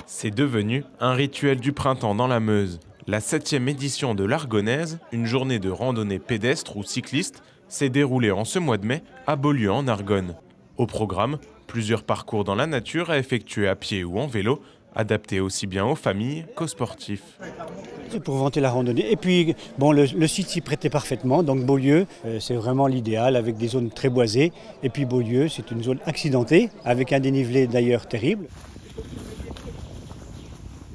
C'est devenu un rituel du printemps dans la Meuse. La 7e édition de l'Argonnaise, une journée de randonnée pédestre ou cycliste, s'est déroulée en ce mois de mai à Beaulieu en Argonne. Au programme, plusieurs parcours dans la nature à effectuer à pied ou en vélo, adaptés aussi bien aux familles qu'aux sportifs. C'est pour vanter la randonnée. Et puis, bon, le site s'y prêtait parfaitement. Donc Beaulieu, c'est vraiment l'idéal avec des zones très boisées. Et puis Beaulieu, c'est une zone accidentée avec un dénivelé d'ailleurs terrible.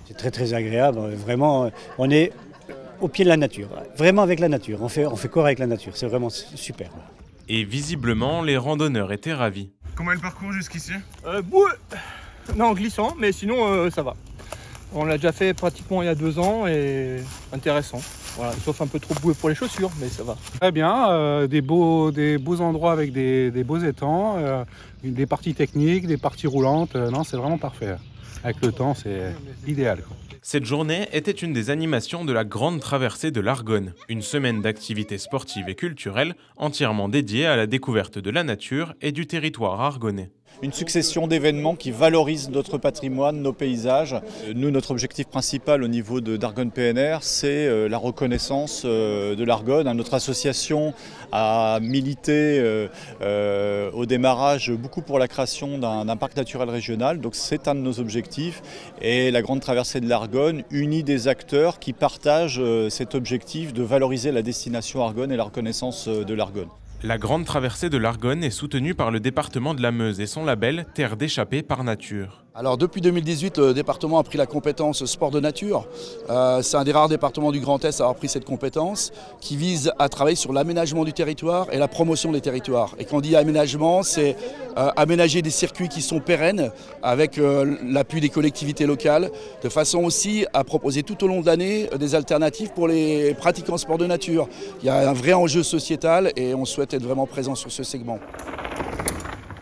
C'est très très agréable. Vraiment, on est au pied de la nature. Vraiment avec la nature. On fait corps avec la nature. C'est vraiment super. Et visiblement, les randonneurs étaient ravis. Comment est le parcours jusqu'ici? Non, glissant, mais sinon ça va. On l'a déjà fait pratiquement il y a 2 ans et intéressant. Voilà, sauf un peu trop boueux pour les chaussures, mais ça va. Très bien, des beaux endroits avec des beaux étangs, des parties techniques, des parties roulantes. Non, c'est vraiment parfait. Avec le temps, c'est idéal. Cette journée était une des animations de la Grande Traversée de l'Argonne, une semaine d'activités sportives et culturelles entièrement dédiée à la découverte de la nature et du territoire argonnais. Une succession d'événements qui valorisent notre patrimoine, nos paysages. Nous, notre objectif principal au niveau d'Argonne PNR, c'est la reconnaissance de l'Argonne. Notre association a milité au démarrage beaucoup pour la création d'un parc naturel régional. Donc c'est un de nos objectifs. Et la Grande Traversée de l'Argonne unit des acteurs qui partagent cet objectif de valoriser la destination Argonne et la reconnaissance de l'Argonne. La Grande Traversée de l'Argonne est soutenue par le département de la Meuse et son label Terre d'échappée par nature. Alors depuis 2018, le département a pris la compétence sport de nature. C'est un des rares départements du Grand Est à avoir pris cette compétence qui vise à travailler sur l'aménagement du territoire et la promotion des territoires. Et quand on dit aménagement, c'est aménager des circuits qui sont pérennes avec l'appui des collectivités locales, de façon aussi à proposer tout au long de l'année des alternatives pour les pratiquants sport de nature. Il y a un vrai enjeu sociétal et on souhaite être vraiment présent sur ce segment.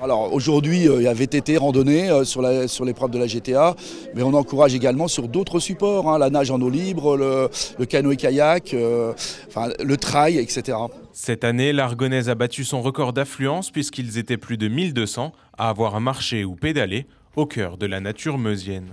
Alors aujourd'hui, il y a VTT, randonnée sur l'épreuve de la GTA, mais on encourage également sur d'autres supports, la nage en eau libre, le canoë-kayak, le trail, etc. Cette année, l'Argonnaise a battu son record d'affluence puisqu'ils étaient plus de 1200 à avoir marché ou pédalé au cœur de la nature meusienne.